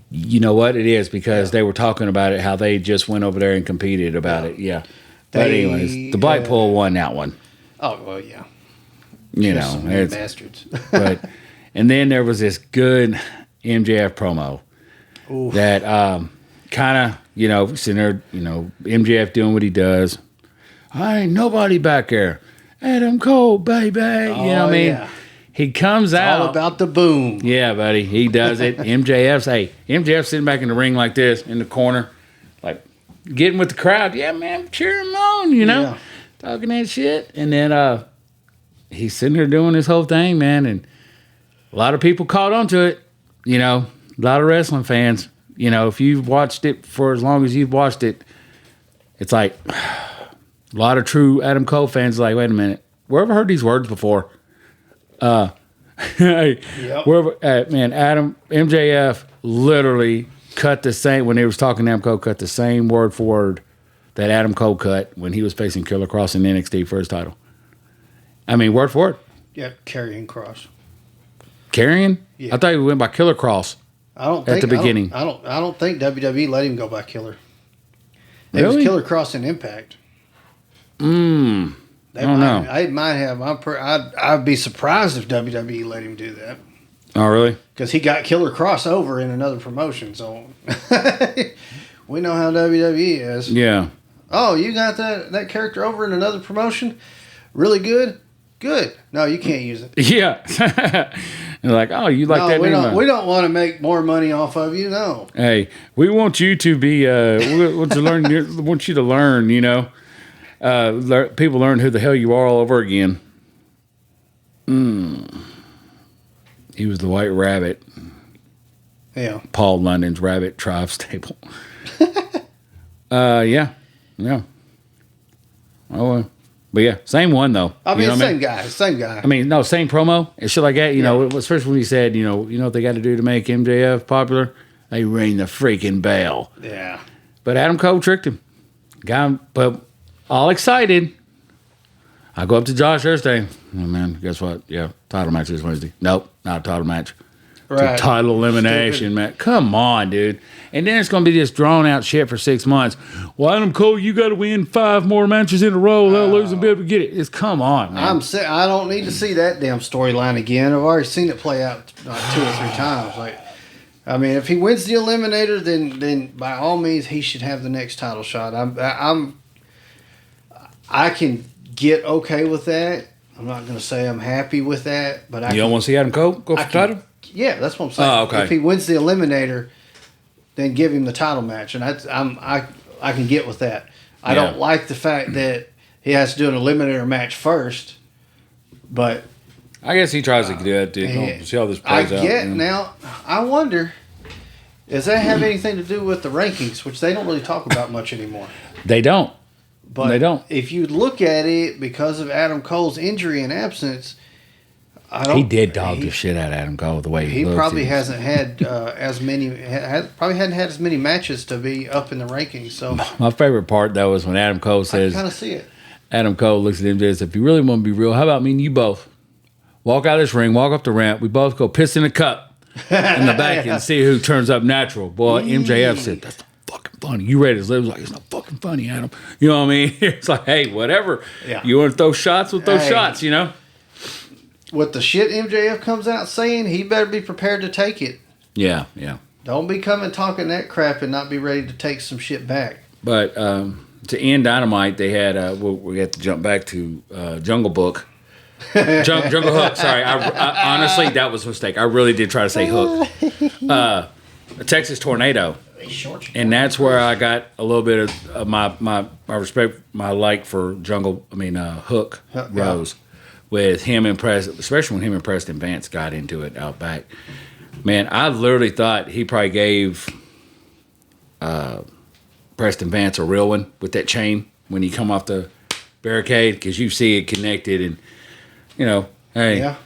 You know what it is because they were talking about it, how they just went over there and competed about it. Yeah. But anyways, the Blackpool won that one. Oh well, yeah. You know, it's bastards. And then there was this good MJF promo that kind of, sitting there, MJF doing what he does. I ain't nobody back there. Adam Cole, baby. You know what I mean? Yeah. He comes out. All about the boom. Yeah, buddy. He does it. MJF's sitting back in the ring like this in the corner, like getting with the crowd. Yeah, man, cheer him on, talking that shit. And then he's sitting there doing his whole thing, man. And a lot of people caught on to it. A lot of wrestling fans. If you've watched it for as long as you've watched it, it's like a lot of true Adam Cole fans are like, wait a minute, where have I heard these words before? Man, Adam MJF literally cut the same when they was talking to Adam Cole, cut the same word for word that Adam Cole cut when he was facing Killer Cross in NXT for his title. I mean, word for word. Yeah, Karrion Kross. Karrion? Yeah. I thought he went by Killer Cross. At the beginning. I don't think WWE let him go by Killer. It Really? was Killer Cross in Impact. I don't know. I might have. I'd be surprised if WWE let him do that. Oh, really? Because he got Killer Cross over in another promotion. So we know how WWE is. Yeah. Oh, you got that character over in another promotion? Really good? Good. No, you can't use it. Yeah. They're like, oh, you like that? We don't want to make more money off of you. No. Hey, we want you to be. We want to learn. Want you to learn. People learn who the hell you are all over again. He was the White Rabbit. Yeah. Paul London's Rabbit Tribe Stable. Yeah. Oh, but yeah, same one though. I mean, same guy. I mean, no, same promo and shit like that. You know, especially when he said, you know what they got to do to make MJF popular? They ring the freaking bell. Yeah. But Adam Cole tricked him. Got him, but all excited. I go up to Josh Thursday. Oh, man, guess what? Yeah, title match this Wednesday. Nope, not a title match. Right. It's a title elimination match. Come on, dude. And then it's going to be this drawn-out shit for 6 months. Well, Adam Cole, you got to win 5 more matches in a row without losing, be able to get it. Come on, man. I don't need to see that damn storyline again. I've already seen it play out 2 or 3 times. Like, I mean, if he wins the Eliminator, then by all means he should have the next title shot. I can get okay with that. I'm not going to say I'm happy with that, but you don't want to see Adam Cole go for the title? Yeah, that's what I'm saying. Oh, okay. If he wins the Eliminator, then give him the title match, and I I can get with that. I don't like the fact that he has to do an eliminator match first, but I guess he tries to do that to see how this plays out. Now, I wonder, does that have anything to do with the rankings, which they don't really talk about much anymore? They don't. But they don't. If you look at it, because of Adam Cole's injury and absence, he did dog the shit out of Adam Cole the way he looked. Probably hasn't had probably hadn't had as many matches to be up in the rankings. So my favorite part though is when Adam Cole says, I kind of see it. Adam Cole looks at him and says, "If you really want to be real, how about me and you both walk out of this ring, walk up the ramp, we both go piss in a cup in the back and see who turns up natural." Boy, MJF said, "That's not fucking funny." You read his lips like, "It's not fucking funny, Adam." You know what I mean? It's like, hey, whatever. Yeah. You want to throw shots? We'll throw shots. You know. With the shit MJF comes out saying, he better be prepared to take it. Yeah. Don't be coming talking that crap and not be ready to take some shit back. But to end Dynamite, they had we had to jump back to Jungle Book. Jungle Hook. Sorry, I honestly that was a mistake. I really did try to say Hook. A Texas Tornado, and that's where I got a little bit of my respect, my like for Hook rose. With him and Preston, especially when him and Preston Vance got into it out back. Man, I literally thought he probably gave Preston Vance a real one with that chain when he come off the barricade, because you see it connected, and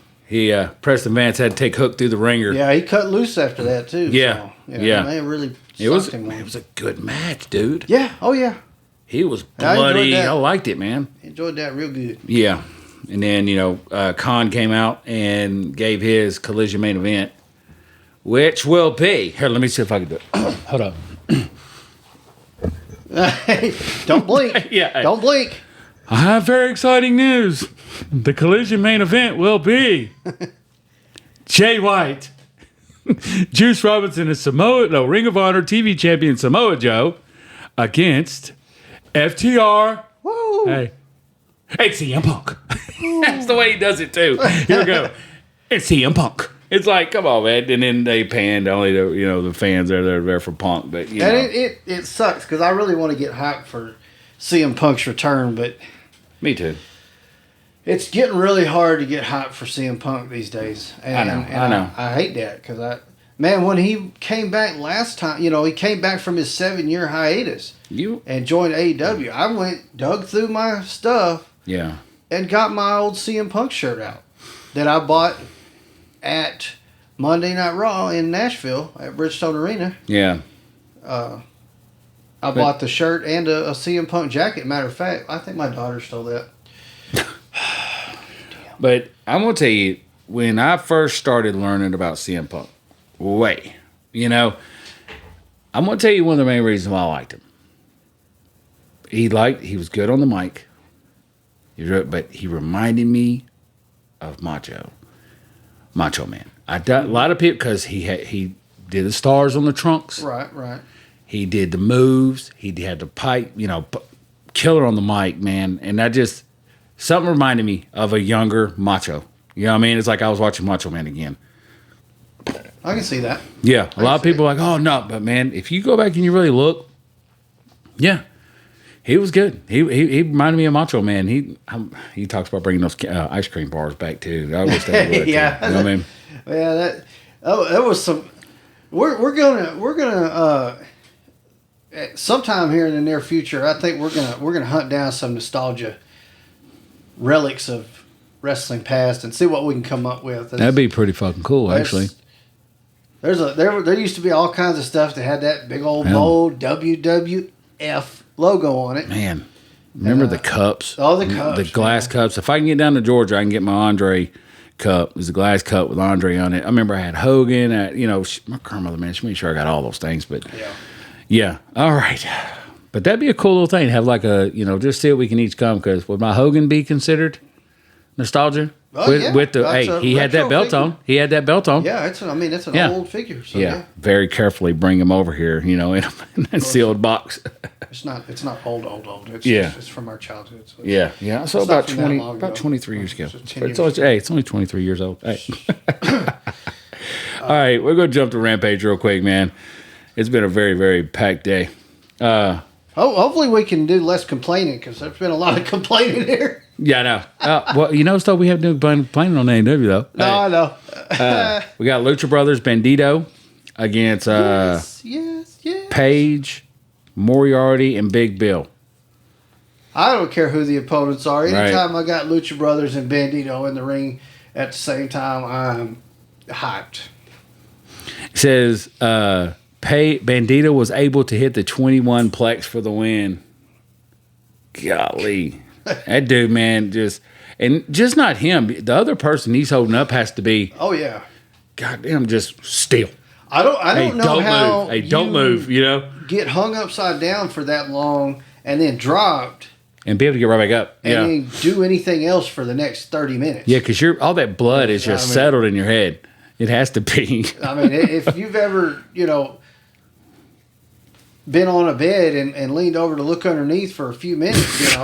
Preston Vance had to take Hook through the ringer. Yeah, he cut loose after that too. Yeah. Man, really it was a good match, dude. Yeah, oh yeah. He was bloody. I liked it, man. Enjoyed that real good. Yeah. And then, Khan came out and gave his Collision main event, which will be... Here, let me see if I can do it. Hold up. Don't blink. Don't blink. I have very exciting news. The Collision main event will be Jay White, Juice Robinson and Ring of Honor TV champion Samoa Joe against FTR. Woo! Hey, CM Punk. That's the way he does it too. Here we go. It's CM Punk. It's like, come on, man. And then they panned only the fans are there for Punk, but it sucks because I really want to get hyped for CM Punk's return, but me too. It's getting really hard to get hyped for CM Punk these days. And, I know. I hate that because when he came back last time, he came back from his 7-year hiatus and joined AEW. I went, dug through my stuff. Yeah. And got my old CM Punk shirt out that I bought at Monday Night Raw in Nashville at Bridgestone Arena. Yeah. I bought the shirt and a CM Punk jacket. Matter of fact, I think my daughter stole that. But I'm going to tell you, when I first started learning about CM Punk, I'm going to tell you one of the main reasons why I liked him. He was good on the mic. But he reminded me of Macho Man. A lot of people, because he did the stars on the trunks. Right. He did the moves. He had the pipe, killer on the mic, man. And that just, something reminded me of a younger Macho. You know what I mean? It's like I was watching Macho Man again. I can see that. Yeah. A lot of people are like, oh, no. But, man, if you go back and you really look, yeah. He was good. He reminded me of Macho Man. He talks about bringing those ice cream bars back too. I wish they would. Yeah, too. You know what I mean? Yeah, that was some. We're gonna sometime here in the near future. I think we're gonna hunt down some nostalgia relics of wrestling past and see what we can come up with. That'd be pretty fucking cool, actually. There used to be all kinds of stuff that had that big old bold WWF logo on it. Man, remember the cups? Oh, the cups. The glass cups. If I can get down to Georgia, I can get my Andre cup. It was a glass cup with Andre on it. I remember I had Hogan. My grandmother, man, she made sure I got all those things. But yeah. All right. But that'd be a cool little thing to have just see what we can each come. Because would my Hogan be considered nostalgia? He had that belt on. He had that belt on. Yeah, it's an old figure. So yeah, very carefully bring him over here, in a sealed box. It's not old. It's from our childhood. So yeah. So about 23 years ago. It's only 23 years old. Hey. All right, we're gonna jump to Rampage real quick, man. It's been a very, very packed day. Hopefully we can do less complaining because there's been a lot of complaining here. Yeah, I know. Well, you know, stuff we have to do complaining on AEW though. No, I know. We got Lucha Brothers Bandito against yes. Paige, Moriarty, and Big Bill. I don't care who the opponents are. Anytime Right. I got Lucha Brothers and Bandito in the ring at the same time, I'm hyped. It says Bandito was able to hit the 21 plex for the win. Golly. That dude, man, just not him. The other person he's holding up has to be, Oh yeah. goddamn, just still. I don't know how move. Hey, don't move, you know? Get hung upside down for that long and then dropped And be able to get right back up. and then do anything else for the next 30 minutes. Yeah, because all that blood is just settled in your head. It has to be. I mean, if you've ever, been on a bed and leaned over to look underneath for a few minutes,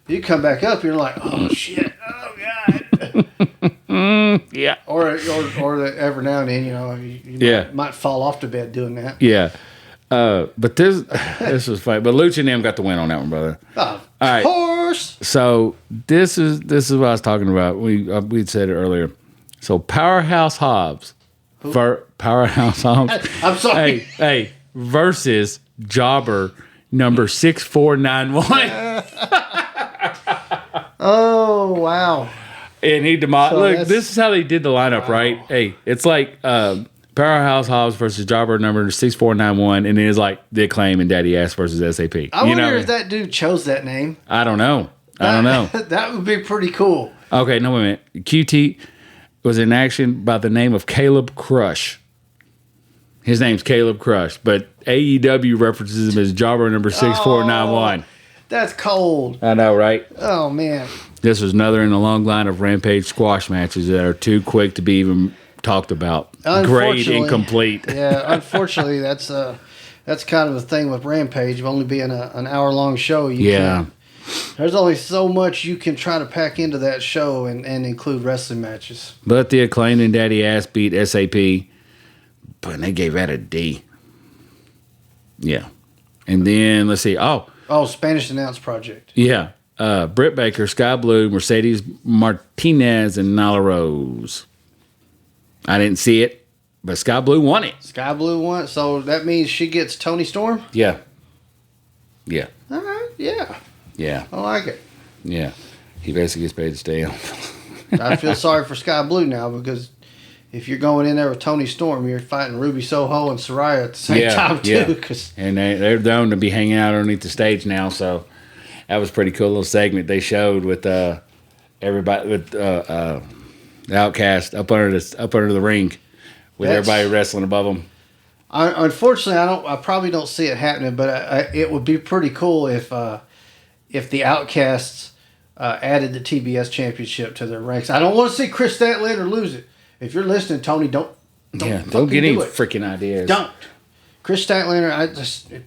you come back up, you're like, oh shit, oh god. Yeah. Or every now and then, you might fall off the bed doing that. Yeah. But this was funny. But Lucha and them got the win on that one, brother. Of All right. course. So this is what I was talking about. We said it earlier. So Powerhouse Hobbs, Powerhouse Hobbs. I'm sorry. Hey, versus Jobber number 6491. Oh wow. And he look. This is how they did the lineup, Wow. right? Hey, it's like Powerhouse Hobbs versus Jobber number 6491, and then it's like The Acclaim and Daddy Ass versus SAP. I wonder if that dude chose that name. I don't know. That would be pretty cool. Okay, no, wait a minute. QT was in action by the name of Caleb Crush. His name's Caleb Crush, but AEW references him as Jobber number 6491. That's cold. I know, right? Oh man. This was another in a long line of Rampage squash matches that are too quick to be even talked about. Great and complete. Yeah, unfortunately, that's kind of the thing with Rampage. Only being an hour-long show, there's only so much you can try to pack into that show and include wrestling matches. But the Acclaim and Daddy Ass beat SAP, but they gave that a D. Yeah. And then, let's see. Oh, Spanish Announce Project. yeah. Britt Baker, Sky Blue, Mercedes Martinez, and Nyla Rose. I didn't see it, but Sky Blue won it. Sky Blue won, so that means she gets Tony Storm? Yeah. Yeah. All right, yeah. Yeah. I like it. Yeah. He basically gets paid to stay on. I feel sorry for Sky Blue now because if you're going in there with Tony Storm, you're fighting Ruby Soho and Saraya at the same time, too. Yeah. 'Cause And they're known to be hanging out underneath the stage now, so that was a pretty cool little segment they showed with everybody, with the Outcast up under the ring with everybody wrestling above them. Unfortunately, I probably don't see it happening, but it would be pretty cool if the Outcasts added the TBS Championship to their ranks. I don't want to see Chris Statlander lose it. If you're listening, Tony, don't get any freaking ideas. Don't. Chris Statlander,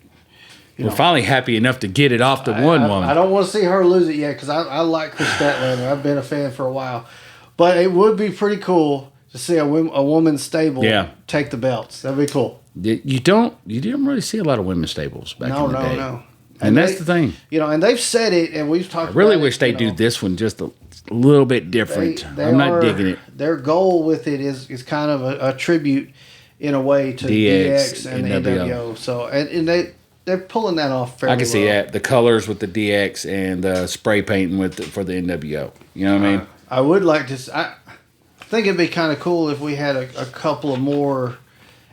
We're finally happy enough to get it off the one woman. I don't want to see her lose it yet because I like Chris Statlander. I've been a fan for a while. But it would be pretty cool to see a woman's stable take the belts. That'd be cool. You didn't really see a lot of women's stables back in the day. No. And that's the thing. And they've said it, and we've talked about it. I really wish they do this one just a little bit different. I'm not digging it. Their goal with it is kind of a tribute in a way to DX and the NWO. So, and they're pulling that off fairly well. I can see that. The colors with the DX and the spray painting for the NWO. You know what I mean? I would like to. I think it'd be kind of cool if we had a couple of more,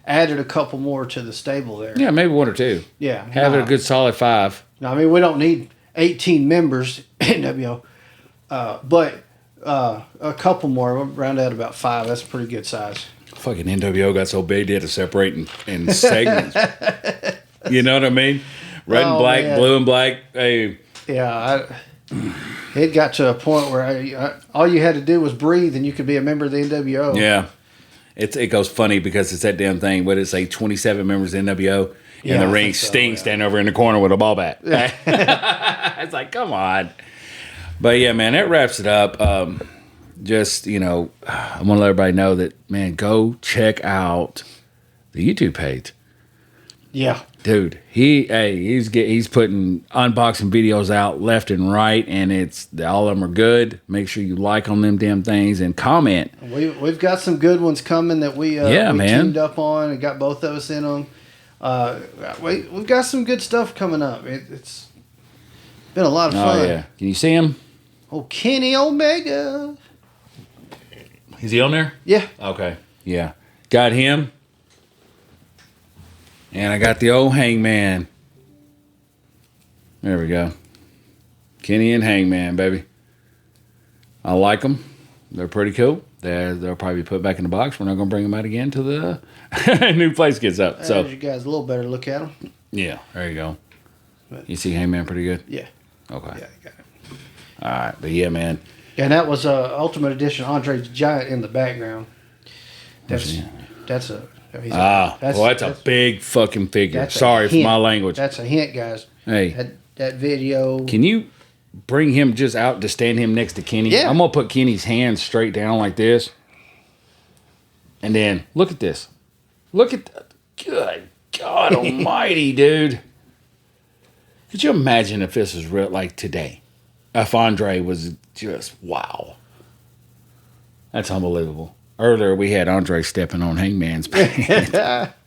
added a couple more to the stable there. Yeah, maybe one or two. Yeah. Have it a good solid 5. I mean, we don't need 18 members in NWO, but a couple more. We'll round out about 5. That's a pretty good size. Fucking NWO got so big they had to separate in segments. You know what I mean? Red and black, man. Blue and black. Hey. Yeah, it got to a point where all you had to do was breathe, and you could be a member of the NWO. Yeah, it goes funny because it's that damn thing. What did it say? 27 members of NWO in the ring. Sting standing over in the corner with a ball bat. It's like, come on. But yeah, man, that wraps it up. Just I want to let everybody know that, man, go check out the YouTube page. Yeah. Dude, he's putting unboxing videos out left and right, and all of them are good. Make sure you like on them damn things and comment. We've got some good ones coming that we teamed up on and got both of us in them. We've got some good stuff coming up. It's been a lot of fun. Oh yeah, can you see him? Oh, Kenny Omega. Is he on there? Yeah. Okay. Yeah, got him. And I got the old Hangman. There we go. Kenny and Hangman, baby. I like them. They're pretty cool. They'll probably be put back in the box. We're not going to bring them out again until the new place gets up. So you guys a little better look at them. Yeah, there you go. You see Hangman pretty good? Yeah. Okay. Yeah, I got it. All right, but yeah, man. And that was Ultimate Edition Andre the Giant in the background. That's a big fucking figure. Sorry for my language. That's a hint, guys. Hey, that video. Can you bring him just out to stand him next to Kenny? Yeah. I'm gonna put Kenny's hands straight down like this, and then look at this. Look at that. Good God Almighty, dude. Could you imagine if this was real, like today? If Andre was just wow. That's unbelievable. Earlier, we had Andre stepping on Hangman's pants.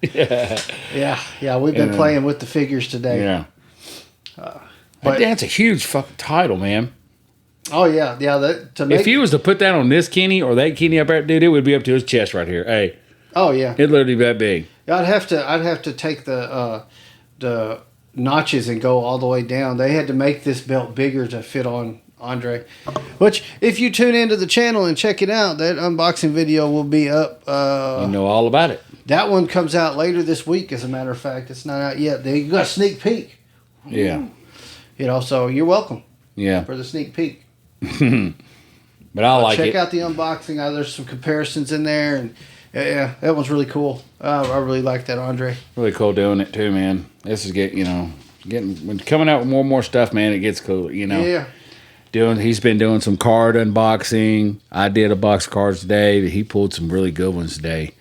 Yeah. We've been playing with the figures today. Yeah. But that's a huge fucking title, man. Oh, yeah. If you was to put that on this Kenny or that Kenny up there, dude, it would be up to his chest right here. Hey. Oh, yeah. It'd literally be that big. I'd have to take the notches and go all the way down. They had to make this belt bigger to fit on Andre, which if you tune into the channel and check it out, that unboxing video will be up. You know all about it. That one comes out later this week, as a matter of fact. It's not out yet. You got a sneak peek. Yeah. So you're welcome. Yeah. For the sneak peek. But I like it. Check out the unboxing. There's some comparisons in there, and yeah, that one's really cool. I really like that Andre. Really cool doing it too, man. This is when coming out with more and more stuff, man. It gets cool, Yeah. He's been doing some card unboxing. I did a box of cards today. He pulled some really good ones today.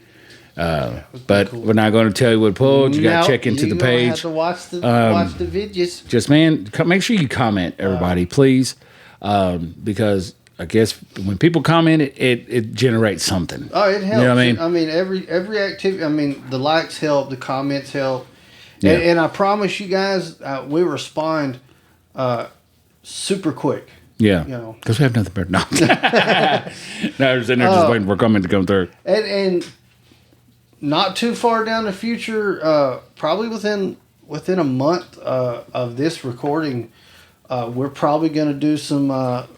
But cool. We're not going to tell you what pulled. You got to check into the page. You have to watch the videos. Just, man, make sure you comment, everybody, please, because I guess when people comment, it generates something. Oh, it helps. You know what I mean? I mean, every activity. I mean, the likes help, the comments help, and I promise you guys, we respond super quick. Yeah, because we have nothing better. No, they're sitting there just waiting for a comment to come through. And not too far down the future, probably within a month of this recording, we're probably going to do some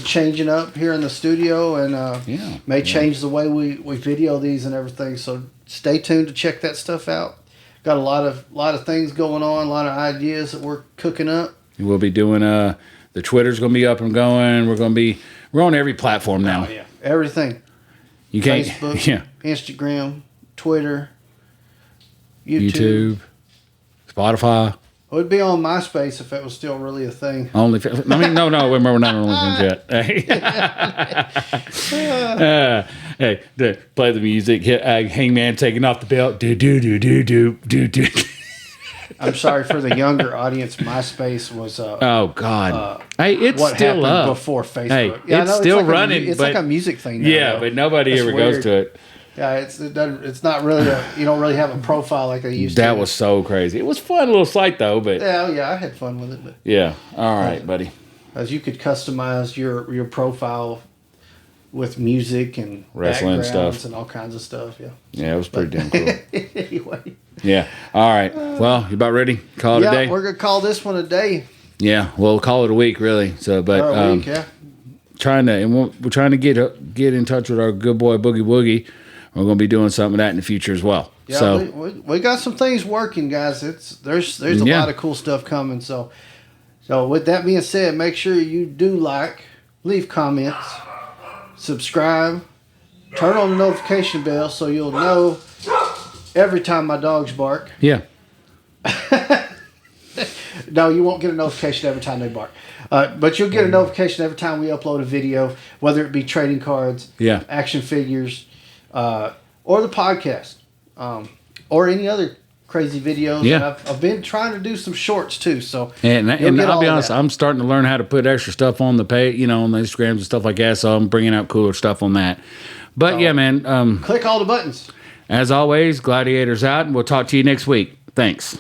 changing up here in the studio, and may change the way we video these and everything. So stay tuned to check that stuff out. Got a lot of things going on, a lot of ideas that we're cooking up. We'll be doing the Twitter's going to be up and going. We're on every platform now. Oh, yeah. Everything. You can't. Facebook, Instagram, Twitter, YouTube, Spotify. It would be on MySpace if it was still really a thing. No, we're not on OnlyFans yet. Hey, play the music. Hangman taking off the belt. Do. I'm sorry for the younger audience. MySpace was. Oh God! It's what still happened up before Facebook. Hey, it's still running. It's like a music thing now. Yeah, but nobody ever goes to it. Yeah, it's not really you don't really have a profile like they used to. That was so crazy. It was a fun little site though, but yeah, I had fun with it. But yeah, all right, buddy. As you could customize your profile with music and wrestling stuff and all kinds of stuff. Yeah, it was pretty damn cool. Anyway. Yeah. All right. Well, you about ready? Call it a day. Yeah, we're gonna call this one a day. Yeah, we'll call it a week, really. So, but a week, yeah. We're trying to get in touch with our good boy Boogie Woogie. We're going to be doing something of that in the future as well. Yeah, so we got some things working, guys. There's a lot of cool stuff coming. So with that being said, make sure you do leave comments, subscribe, turn on the notification bell so you'll know every time my dogs bark. Yeah. No, you won't get a notification every time they bark. But you'll get a notification every time we upload a video, whether it be trading cards, action figures, or the podcast, or any other crazy videos. Yeah. And I've been trying to do some shorts too. So and I'll be honest, that. I'm starting to learn how to put extra stuff on the page, on the Instagrams and stuff like that. So I'm bringing out cooler stuff on that. But So, yeah, man. Click all the buttons. As always, Gladiator's out, and we'll talk to you next week. Thanks.